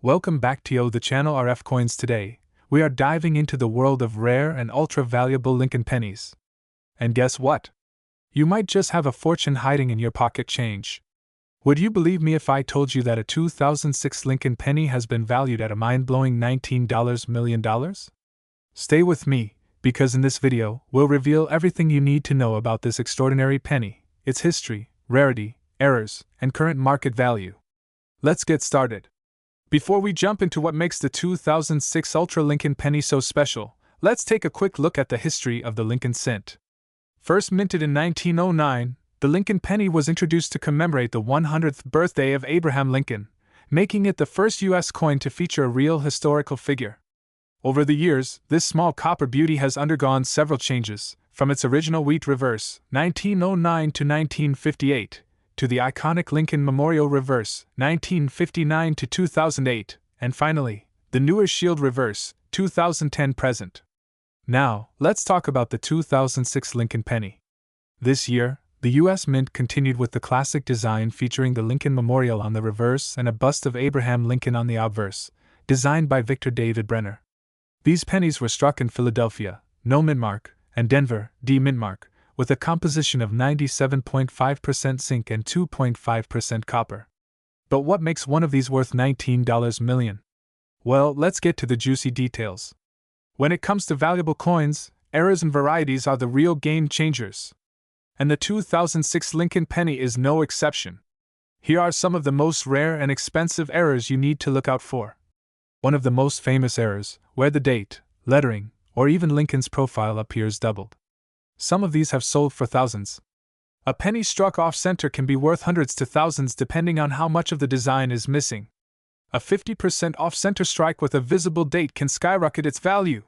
Welcome back to the channel RFCoins. Today, we are diving into the world of rare and ultra-valuable Lincoln pennies. And guess what? You might just have a fortune hiding in your pocket change. Would you believe me if I told you that a 2006 Lincoln penny has been valued at a mind-blowing $19 million? Stay with me, because in this video, we'll reveal everything you need to know about this extraordinary penny, its history, rarity, errors, and current market value. Let's get started. Before we jump into what makes the 2006 Ultra Lincoln penny so special, let's take a quick look at the history of the Lincoln cent. First minted in 1909, the Lincoln penny was introduced to commemorate the 100th birthday of Abraham Lincoln, making it the first U.S. coin to feature a real historical figure. Over the years, this small copper beauty has undergone several changes, from its original wheat reverse, 1909 to 1958, to the iconic Lincoln Memorial Reverse, 1959 to 2008, and finally, the newer Shield Reverse, 2010 present. Now, let's talk about the 2006 Lincoln penny. This year, the U.S. Mint continued with the classic design featuring the Lincoln Memorial on the reverse and a bust of Abraham Lincoln on the obverse, designed by Victor David Brenner. These pennies were struck in Philadelphia, no mintmark, and Denver, D mintmark, with a composition of 97.5% zinc and 2.5% copper. But what makes one of these worth $19 million? Well, let's get to the juicy details. When it comes to valuable coins, errors and varieties are the real game changers. And the 2006 Lincoln penny is no exception. Here are some of the most rare and expensive errors you need to look out for. One of the most famous errors, where the date, lettering, or even Lincoln's profile appears doubled. Some of these have sold for thousands. A penny struck off-center can be worth hundreds to thousands depending on how much of the design is missing. A 50% off-center strike with a visible date can skyrocket its value.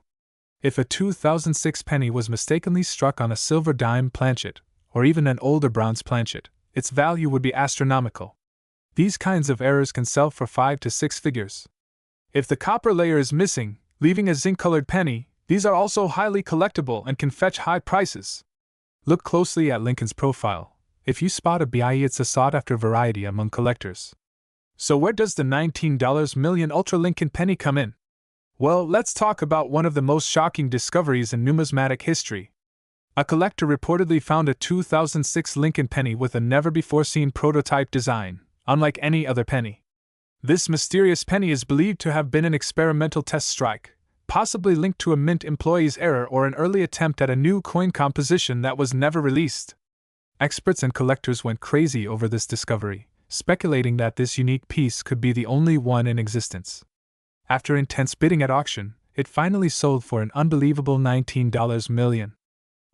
If a 2006 penny was mistakenly struck on a silver dime planchet, or even an older bronze planchet, its value would be astronomical. These kinds of errors can sell for 5 to 6 figures. If the copper layer is missing, leaving a zinc-colored penny, these are also highly collectible and can fetch high prices. Look closely at Lincoln's profile. If you spot a BIE, it's a sought-after variety among collectors. So where does the $19 million Ultra Lincoln penny come in? Well, let's talk about one of the most shocking discoveries in numismatic history. A collector reportedly found a 2006 Lincoln penny with a never-before-seen prototype design, unlike any other penny. This mysterious penny is believed to have been an experimental test strike, possibly linked to a mint employee's error or an early attempt at a new coin composition that was never released. Experts and collectors went crazy over this discovery, speculating that this unique piece could be the only one in existence. After intense bidding at auction, it finally sold for an unbelievable $19 million.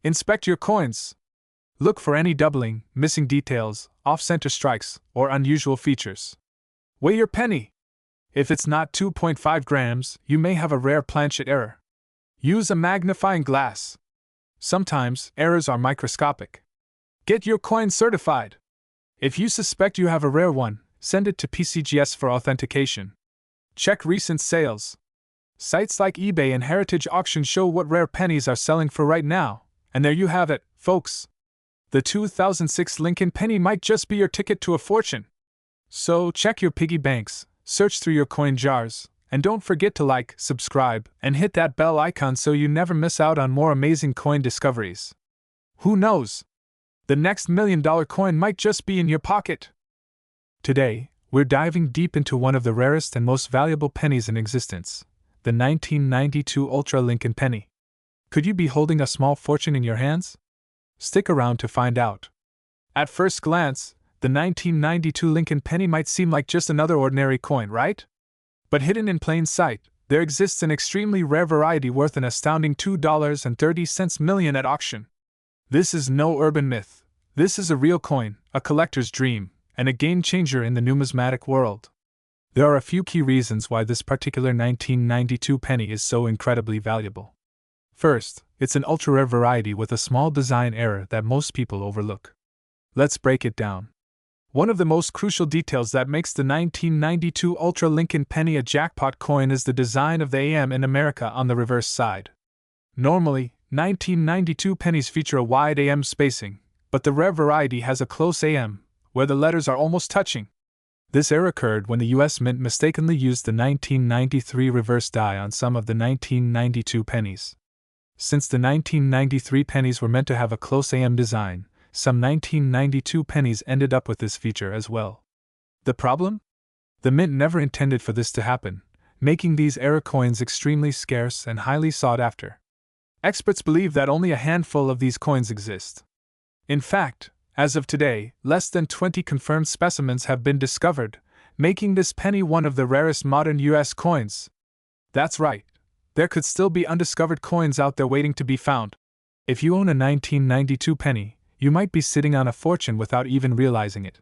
Inspect your coins. Look for any doubling, missing details, off-center strikes, or unusual features. Weigh your penny. If it's not 2.5 grams, you may have a rare planchet error. Use a magnifying glass. Sometimes, errors are microscopic. Get your coin certified. If you suspect you have a rare one, send it to PCGS for authentication. Check recent sales. Sites like eBay and Heritage Auction show what rare pennies are selling for right now, and there you have it, folks. The 2006 Lincoln penny might just be your ticket to a fortune. So check your piggy banks. Search through your coin jars, and don't forget to like, subscribe, and hit that bell icon so you never miss out on more amazing coin discoveries. Who knows? The next $1 million coin might just be in your pocket. Today, we're diving deep into one of the rarest and most valuable pennies in existence, the 1992 Ultra Lincoln penny. Could you be holding a small fortune in your hands? Stick around to find out. At first glance, the 1992 Lincoln penny might seem like just another ordinary coin, right? But hidden in plain sight, there exists an extremely rare variety worth an astounding $2.30 million at auction. This is no urban myth. This is a real coin, a collector's dream, and a game-changer in the numismatic world. There are a few key reasons why this particular 1992 penny is so incredibly valuable. First, it's an ultra-rare variety with a small design error that most people overlook. Let's break it down. One of the most crucial details that makes the 1992 Ultra Lincoln penny a jackpot coin is the design of the AM in America on the reverse side. Normally, 1992 pennies feature a wide AM spacing, but the rare variety has a close AM, where the letters are almost touching. This error occurred when the US Mint mistakenly used the 1993 reverse die on some of the 1992 pennies. Since the 1993 pennies were meant to have a close AM design, some 1992 pennies ended up with this feature as well. The problem? The Mint never intended for this to happen, making these error coins extremely scarce and highly sought after. Experts believe that only a handful of these coins exist. In fact, as of today, less than 20 confirmed specimens have been discovered, making this penny one of the rarest modern US coins. That's right, there could still be undiscovered coins out there waiting to be found. If you own a 1992 penny, you might be sitting on a fortune without even realizing it.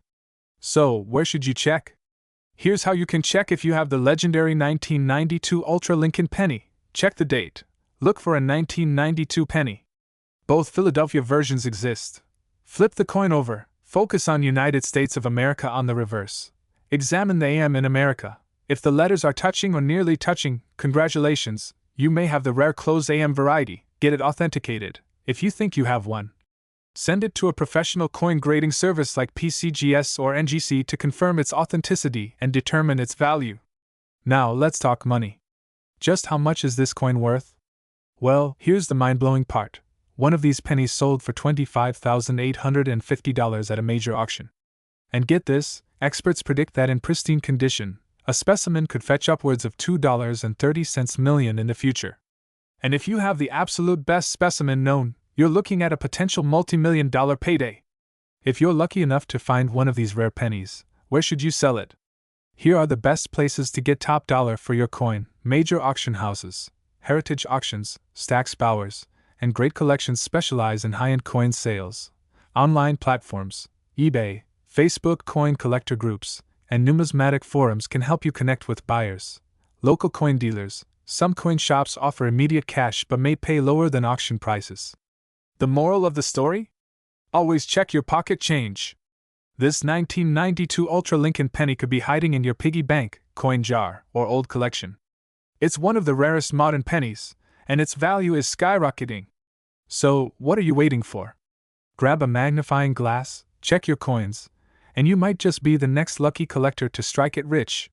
So, where should you check? Here's how you can check if you have the legendary 1992 Ultra Lincoln penny. Check the date. Look for a 1992 penny. Both Philadelphia versions exist. Flip the coin over, focus on United States of America on the reverse. Examine the AM in America. If the letters are touching or nearly touching, congratulations, you may have the rare closed AM variety. Get it authenticated. If you think you have one, send it to a professional coin grading service like PCGS or NGC to confirm its authenticity and determine its value. Now let's talk money. Just how much is this coin worth? Well, here's the mind-blowing part. One of these pennies sold for $25,850 at a major auction. And get this, experts predict that in pristine condition, a specimen could fetch upwards of $2.30 million in the future. And if you have the absolute best specimen known, you're looking at a potential multi-million-dollar payday. If you're lucky enough to find one of these rare pennies, where should you sell it? Here are the best places to get top dollar for your coin: major auction houses, heritage auctions, Stack's Bowers, and great collections specialize in high-end coin sales. Online platforms, eBay, Facebook coin collector groups, and numismatic forums can help you connect with buyers. Local coin dealers, some coin shops offer immediate cash but may pay lower than auction prices. The moral of the story? Always check your pocket change. This 1992 Ultra Lincoln penny could be hiding in your piggy bank, coin jar, or old collection. It's one of the rarest modern pennies, and its value is skyrocketing. So, what are you waiting for? Grab a magnifying glass, check your coins, and you might just be the next lucky collector to strike it rich.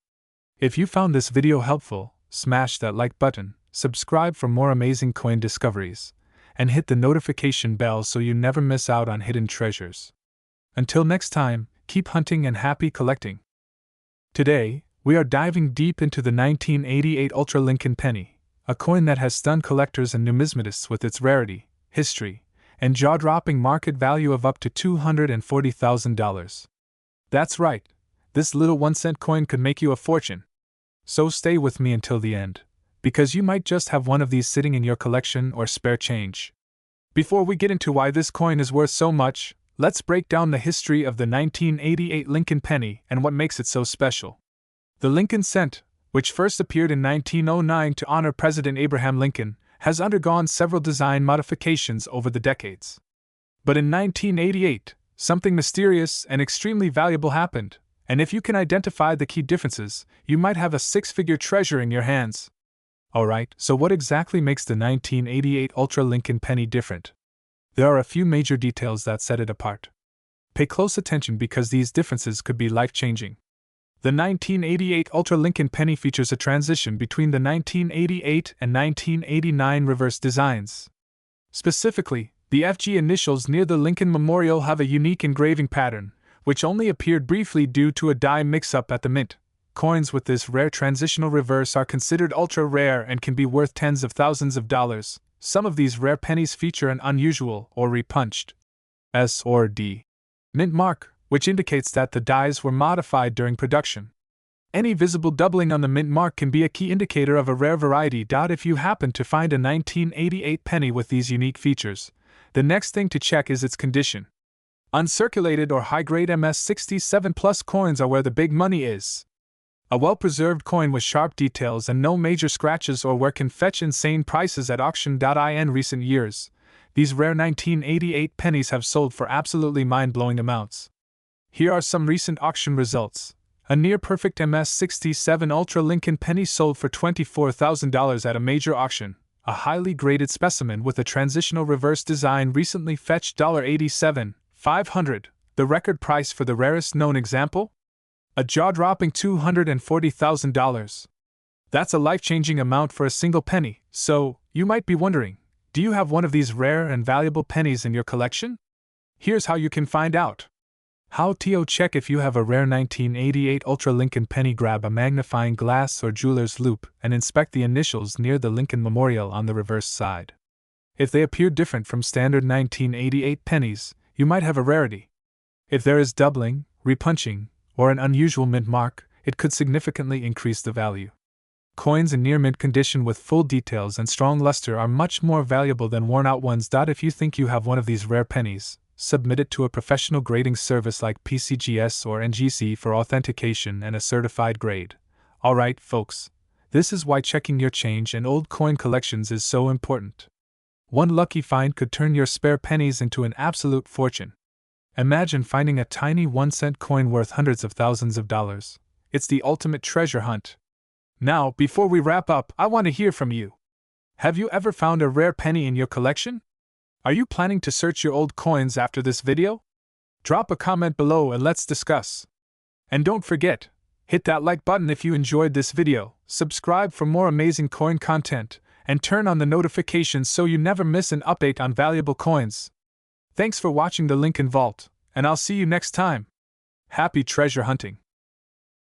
If you found this video helpful, smash that like button, subscribe for more amazing coin discoveries, and hit the notification bell so you never miss out on hidden treasures. Until next time, keep hunting and happy collecting. Today, we are diving deep into the 1988 Ultra Lincoln penny, a coin that has stunned collectors and numismatists with its rarity, history, and jaw-dropping market value of up to $240,000. That's right, this little 1-cent coin could make you a fortune. So stay with me until the end, because you might just have one of these sitting in your collection or spare change. Before we get into why this coin is worth so much, let's break down the history of the 1988 Lincoln penny and what makes it so special. The Lincoln cent, which first appeared in 1909 to honor President Abraham Lincoln, has undergone several design modifications over the decades. But in 1988, something mysterious and extremely valuable happened, and if you can identify the key differences, you might have a six-figure treasure in your hands. Alright, so what exactly makes the 1988 Ultra Lincoln penny different? There are a few major details that set it apart. Pay close attention because these differences could be life-changing. The 1988 Ultra Lincoln penny features a transition between the 1988 and 1989 reverse designs. Specifically, the FG initials near the Lincoln Memorial have a unique engraving pattern, which only appeared briefly due to a die mix-up at the mint. Coins with this rare transitional reverse are considered ultra-rare and can be worth tens of thousands of dollars. Some of these rare pennies feature an unusual or repunched S or D mint mark, which indicates that the dies were modified during production. Any visible doubling on the mint mark can be a key indicator of a rare variety. If you happen to find a 1988 penny with these unique features, the next thing to check is its condition. Uncirculated or high-grade MS-67 Plus coins are where the big money is. A well-preserved coin with sharp details and no major scratches or wear can fetch insane prices at auction. In recent years, these rare 1988 pennies have sold for absolutely mind-blowing amounts. Here are some recent auction results. A near-perfect MS-67 Ultra Lincoln penny sold for $24,000 at a major auction. A highly graded specimen with a transitional reverse design recently fetched $87,500, the record price for the rarest known example. A jaw-dropping $240,000. That's a life-changing amount for a single penny, so, you might be wondering, do you have one of these rare and valuable pennies in your collection? Here's how you can find out. How to check if you have a rare 1988 Ultra Lincoln penny. Grab a magnifying glass or jeweler's loupe and inspect the initials near the Lincoln Memorial on the reverse side. If they appear different from standard 1988 pennies, you might have a rarity. If there is doubling, repunching, or an unusual mint mark, it could significantly increase the value. Coins in near mint condition with full details and strong luster are much more valuable than worn-out ones. If you think you have one of these rare pennies, submit it to a professional grading service like PCGS or NGC for authentication and a certified grade. Alright, folks, this is why checking your change and old coin collections is so important. One lucky find could turn your spare pennies into an absolute fortune. Imagine finding a tiny 1-cent coin worth hundreds of thousands of dollars. It's the ultimate treasure hunt. Now, before we wrap up, I want to hear from you. Have you ever found a rare penny in your collection? Are you planning to search your old coins after this video? Drop a comment below and let's discuss. And don't forget, hit that like button if you enjoyed this video, subscribe for more amazing coin content, and turn on the notifications so you never miss an update on valuable coins. Thanks for watching the Lincoln Vault, and I'll see you next time. Happy treasure hunting!